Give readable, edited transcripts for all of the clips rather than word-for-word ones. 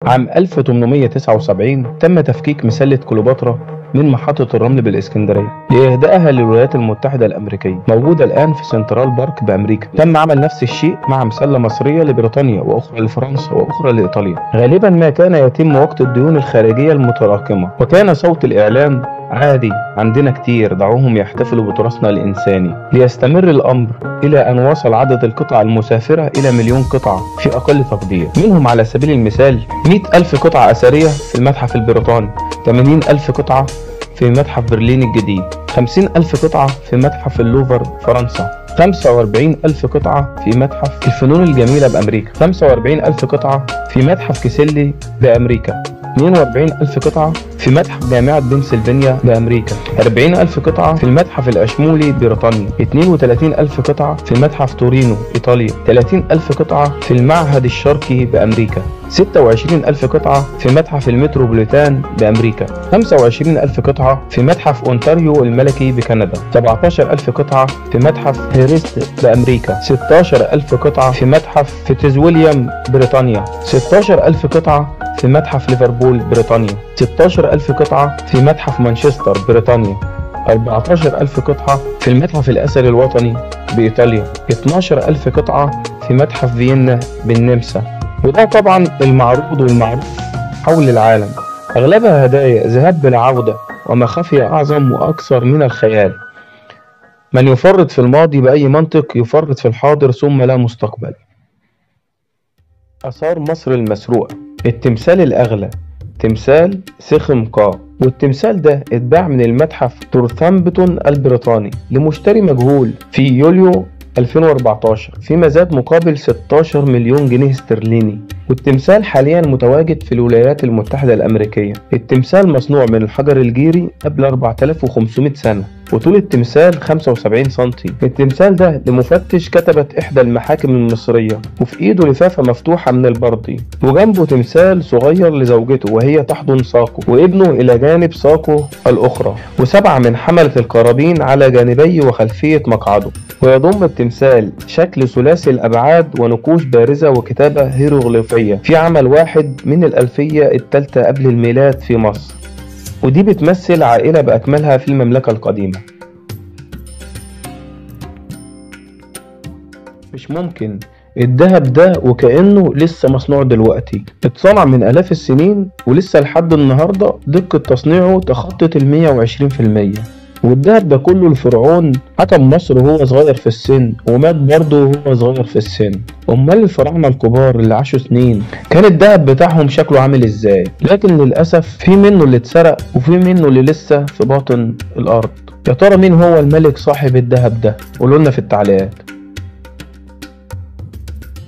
عام 1879 تم تفكيك مسلة كليوباترا من محطة الرمل بالإسكندرية لإهدائها للولايات المتحدة الأمريكية، موجودة الآن في سنترال بارك بأمريكا. تم عمل نفس الشيء مع مسلة مصرية لبريطانيا وأخرى لفرنسا وأخرى لإيطاليا، غالبا ما كان يتم وقت الديون الخارجية المتراكمة، وكان صوت الإعلام عادي عندنا كتير، دعوهم يحتفلوا بتراثنا الإنساني، ليستمر الأمر إلى أن وصل عدد القطع المسافرة إلى 1,000,000 قطعة في أقل تقدير. منهم على سبيل المثال 100,000 قطعة أثرية في المتحف البريطاني، 80,000 قطعة في متحف برلين الجديد، 50,000 قطعة في متحف اللوفر فرنسا، 45,000 قطعة في متحف الفنون الجميلة بأمريكا، 45,000 قطعة في متحف كيسيلي بأمريكا، 42,000 قطعة في متحف جامعة بنسلفانيا بأمريكا، 40,000 قطعة في المتحف الأشمولي بريطانيا، 32,000 قطعة في متحف تورينو إيطاليا، 30,000 قطعة في المعهد الشرقي بأمريكا، 26,000 قطعة في متحف المتروبوليتان بأمريكا، 25,000 قطعة في متحف أونتاريو الملكي بكندا، 17,000 قطعة في متحف هيرست بأمريكا، 16,000 قطعة في متحف فيتزويليام بريطانيا، 16,000 قطعة في متحف ليفربول بريطانيا، 16,000 قطعة في متحف مانشستر بريطانيا، 14,000 قطعة في المتحف الأثري الوطني بإيطاليا، 12,000 قطعة في متحف فيينا بالنمسا. وده طبعا المعروض والمعروف حول العالم، أغلبها هدايا ذهاب بلا عودة ومخافي أعظم وأكثر من الخيال. من يفرط في الماضي بأي منطق يفرط في الحاضر ثم لا مستقبل. آثار مصر المسروقة. التمثال الأغلى تمثال سخمقا، والتمثال ده اتباع من المتحف تورثامبتون البريطاني لمشتري مجهول في يوليو 2014 في مزاد مقابل 16 مليون جنيه استرليني، والتمثال حاليا متواجد في الولايات المتحدة الأمريكية. التمثال مصنوع من الحجر الجيري قبل 4500 سنة، وطول التمثال 75 سنتي. التمثال ده لمفتش كتبت إحدى المحاكم المصرية، وفي إيده لفافة مفتوحة من البردي، وجنبه تمثال صغير لزوجته وهي تحضن ساقه، وابنه إلى جانب ساقه الأخرى، وسبعة من حملة القرابين على جانبي وخلفية مقعده. ويضم التمثال شكل ثلاثي الأبعاد ونقوش بارزة وكتابة هيروغليفية في عمل واحد من الألفية الثالثة قبل الميلاد في مصر، ودي بتمثل عائلة بأكملها في المملكة القديمة. مش ممكن الدهب ده وكأنه لسه مصنوع دلوقتي، اتصنع من آلاف السنين ولسه لحد النهاردة دقة تصنيعه تخطت 120%. والدهب ده كله الفرعون حكم مصر وهو صغير في السن، ومات برضه وهو صغير في السن. امال الفراعنة الكبار اللي عاشوا سنين كان الدهب بتاعهم شكله عامل ازاي؟ لكن للأسف في منه اللي اتسرق وفي منه اللي لسه في باطن الأرض. يا ترى مين هو الملك صاحب الدهب ده؟ قولولنا في التعليقات.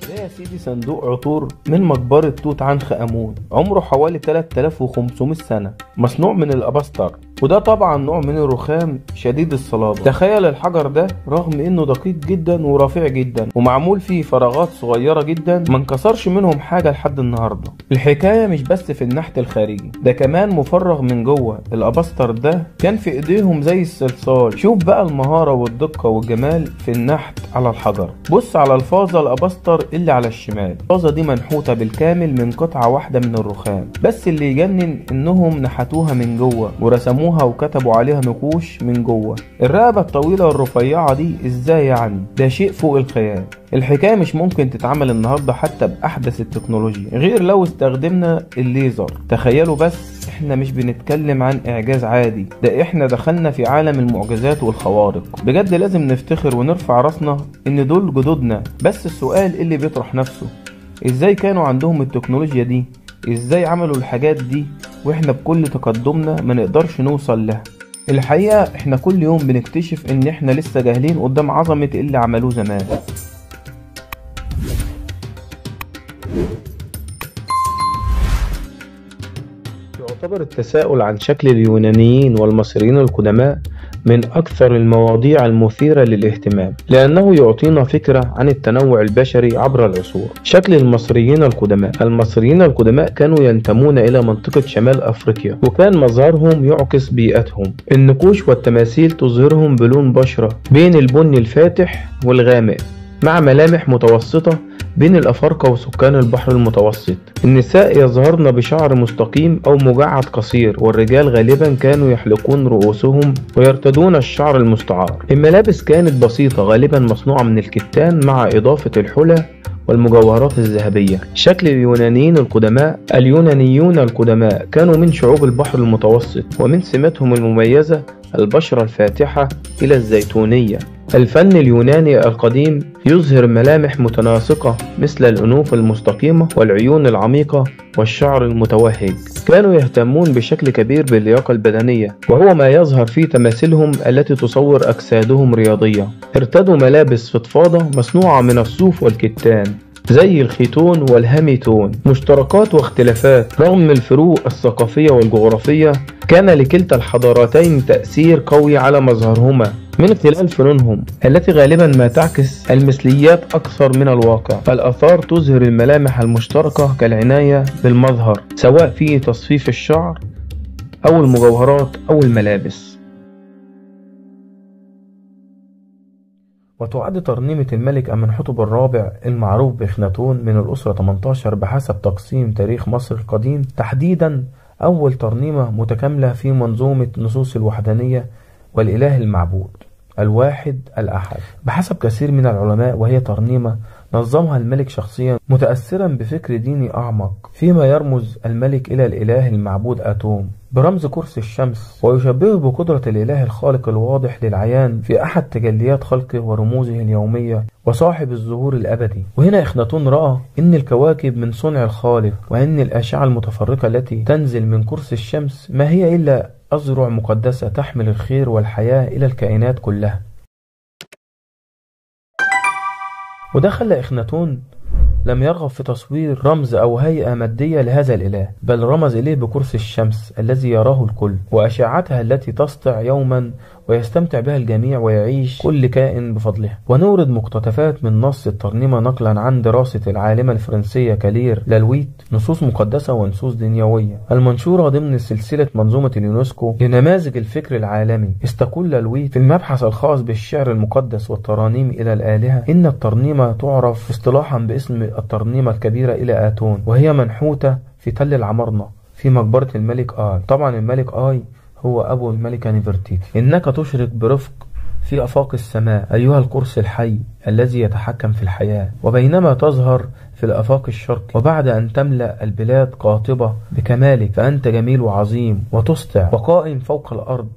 ده يا سيدي صندوق عطور من مقبرة توت عنخ آمون، عمره حوالي 3500 سنة، مصنوع من الأبستر، وده طبعا نوع من الرخام شديد الصلابة. تخيل الحجر ده رغم انه دقيق جدا ورفيع جدا ومعمول فيه فراغات صغيرة جدا ما انكسرش منهم حاجة لحد النهاردة. الحكاية مش بس في النحت الخارجي، ده كمان مفرغ من جوه. الأبستر ده كان في ايديهم زي الصلصال. شوف بقى المهارة والدقة والجمال في النحت على الحجر. بص على الفازة الأبستر اللي على الشمال، الفازة دي منحوتة بالكامل من قطعة واحدة من الرخام، بس اللي يجنن انهم نحتوها من جوه ورسموها وكتبوا عليها نقوش من جوه. الرقبة الطويلة والرفيعة دي ازاي يعني؟ ده شيء فوق الخيال. الحكاية مش ممكن تتعمل النهاردة حتى بأحدث التكنولوجيا غير لو استخدمنا الليزر. تخيلوا بس، احنا مش بنتكلم عن اعجاز عادي، ده احنا دخلنا في عالم المعجزات والخوارق. بجد لازم نفتخر ونرفع راسنا ان دول جدودنا. بس السؤال اللي بيطرح نفسه، ازاي كانوا عندهم التكنولوجيا دي؟ ازاي عملوا الحاجات دي واحنا بكل تقدمنا ما نقدرش نوصل لها؟ الحقيقة احنا كل يوم بنكتشف ان احنا لسه جاهلين قدام عظمة اللي عملوه زمان. يعتبر التساؤل عن شكل اليونانيين والمصريين القدماء من أكثر المواضيع المثيرة للاهتمام، لأنه يعطينا فكرة عن التنوع البشري عبر العصور. شكل المصريين القدماء. المصريين القدماء كانوا ينتمون إلى منطقة شمال أفريقيا، وكان مظهرهم يعكس بيئتهم. النقوش والتماثيل تظهرهم بلون بشرة بين البني الفاتح والغامق، مع ملامح متوسطة بين الأفارقة وسكان البحر المتوسط. النساء يظهرن بشعر مستقيم أو مجعد قصير، والرجال غالبا كانوا يحلقون رؤوسهم ويرتدون الشعر المستعار. الملابس كانت بسيطة غالبا مصنوعة من الكتان مع إضافة الحلى والمجوهرات الذهبية. شكل اليونانيون القدماء كانوا من شعوب البحر المتوسط، ومن سماتهم المميزة البشرة الفاتحة إلى الزيتونية. الفن اليوناني القديم يظهر ملامح متناسقة مثل الأنوف المستقيمة والعيون العميقة والشعر المتوهج. كانوا يهتمون بشكل كبير باللياقة البدنية، وهو ما يظهر في تماثيلهم التي تصور أجسادهم رياضية. ارتدوا ملابس فضفاضة مصنوعة من الصوف والكتان زي الخيتون والهاميتون. مشتركات واختلافات رغم الفروق الثقافية والجغرافية، كان لكلتا الحضارتين تأثير قوي على مظهرهما من خلال فنونهم التي غالبا ما تعكس المثليات أكثر من الواقع. الآثار تظهر الملامح المشتركة كالعناية بالمظهر، سواء في تصفيف الشعر أو المجوهرات أو الملابس. وتعد ترنيمة الملك أمنحتب الرابع المعروف بإخناتون من الأسرة 18 بحسب تقسيم تاريخ مصر القديم تحديدا أول ترنيمة متكاملة في منظومة نصوص الوحدانية والإله المعبود الواحد الأحد بحسب كثير من العلماء، وهي ترنيمة نظمها الملك شخصيا متأثرا بفكر ديني أعمق، فيما يرمز الملك إلى الإله المعبود آتون برمز كرسي الشمس، ويشبهه بقدرة الإله الخالق الواضح للعيان في أحد تجليات خلقه ورموزه اليومية وصاحب الظهور الأبدي. وهنا إخناتون رأى إن الكواكب من صنع الخالق، وإن الأشعة المتفرقة التي تنزل من كرسي الشمس ما هي إلا أذرع مقدسة تحمل الخير والحياة إلى الكائنات كلها. وده خلى إخناتون لم يرغب في تصوير رمز أو هيئة مادية لهذا الإله، بل رمز إليه بكرسي الشمس الذي يراه الكل وأشعتها التي تسطع يوما ويستمتع بها الجميع ويعيش كل كائن بفضلها. ونورد مقتطفات من نص الترنيمة نقلا عن دراسة العالمة الفرنسية كالير لالويت نصوص مقدسة ونصوص دنيوية المنشورة ضمن سلسلة منظومة اليونسكو لنماذج الفكر العالمي. استقل لالويت في المبحث الخاص بالشعر المقدس والترانيم إلى الآلهة إن الترنيمة تعرف اصطلاحا باسم الترنيمة الكبيرة إلى آتون، وهي منحوتة في تل العمارنة في مقبرة الملك آي. طبعا الملك آي هو أبو الملكة نفرتيتي. إنك تشرق برفق في أفاق السماء أيها القرص الحي الذي يتحكم في الحياة، وبينما تظهر في الأفاق الشرق وبعد أن تملأ البلاد قاطبة بكمالك، فأنت جميل وعظيم وتسطع وقائم فوق الأرض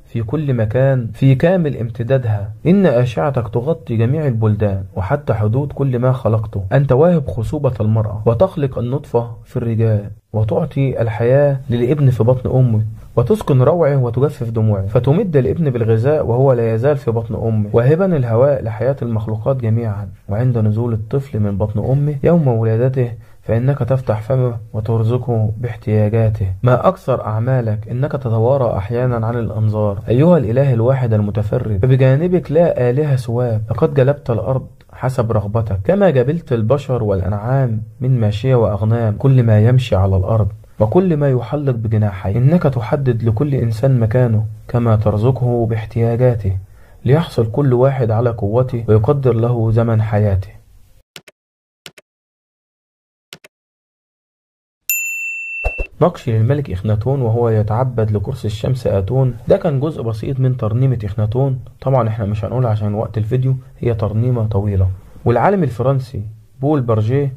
في كل مكان في كامل امتدادها. إن أشعتك تغطي جميع البلدان وحتى حدود كل ما خلقته. أنت واهب خصوبة المرأة وتخلق النطفة في الرجال، وتعطي الحياة للابن في بطن أمه، وتسكن روعه وتجفف دموعه، فتمد الابن بالغذاء وهو لا يزال في بطن أمه، واهبا الهواء لحياة المخلوقات جميعا. وعند نزول الطفل من بطن أمه يوم ولادته فإنك تفتح فمه وترزقه باحتياجاته. ما أكثر أعمالك، إنك تتوارى أحيانا عن الأنظار أيها الإله الواحد المتفرد، فبجانبك لا آلهة سواك. لقد جلبت الأرض حسب رغبتك كما جبلت البشر والأنعام من ماشية وأغنام، كل ما يمشي على الأرض وكل ما يحلق بجناحيه. إنك تحدد لكل إنسان مكانه كما ترزقه باحتياجاته، ليحصل كل واحد على قوته ويقدر له زمن حياته. نقش للملك إخناتون وهو يتعبد لكرسي الشمس آتون، ده كان جزء بسيط من ترنيمة إخناتون. طبعا احنا مش هنقول عشان وقت الفيديو، هي ترنيمة طويلة. والعالم الفرنسي بول بارجيه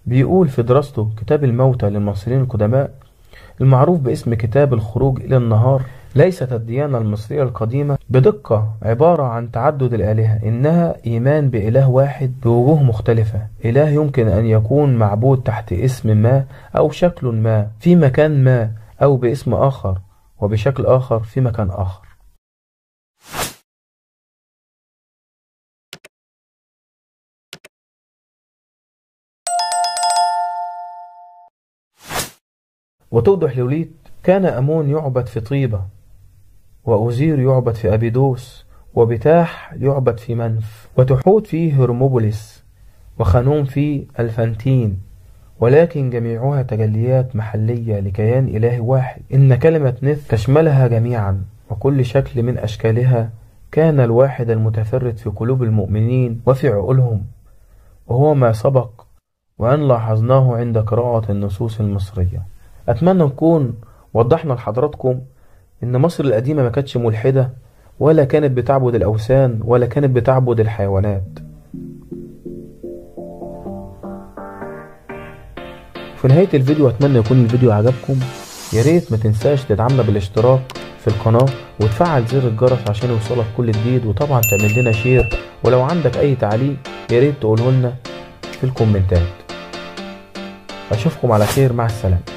بيقول في دراسته كتاب الموتى للمصريين القدماء المعروف باسم كتاب الخروج إلى النهار: ليست الديانة المصرية القديمة بدقة عبارة عن تعدد الآلهة، إنها إيمان بإله واحد بوجوه مختلفة، إله يمكن أن يكون معبود تحت اسم ما أو شكل ما في مكان ما، أو باسم آخر وبشكل آخر في مكان آخر. وتوضح لوليت: كان أمون يعبد في طيبة، وأوزير يعبد في أبيدوس، وبتاح يعبد في منف، وتحوت في هرموبوليس، وخانوم في الفانتين، ولكن جميعها تجليات محلية لكيان إله واحد. إن كلمة نث تشملها جميعا، وكل شكل من أشكالها كان الواحد المتفرد في قلوب المؤمنين وفي عقولهم، وهو ما سبق وأن لاحظناه عند قراءة النصوص المصرية. أتمنى نكون وضحنا لحضراتكم إن مصر القديمة ما كانتش ملحدة، ولا كانت بتعبد الأوثان، ولا كانت بتعبد الحيوانات. في نهاية الفيديو أتمنى يكون الفيديو عجبكم. ياريت ما تنساش تدعمنا بالاشتراك في القناة وتفعل زر الجرس عشان يوصلك كل جديد، وطبعا تعمل لنا شير، ولو عندك أي تعليق ياريت تقوله لنا في الكومنتات. أشوفكم على خير، مع السلامة.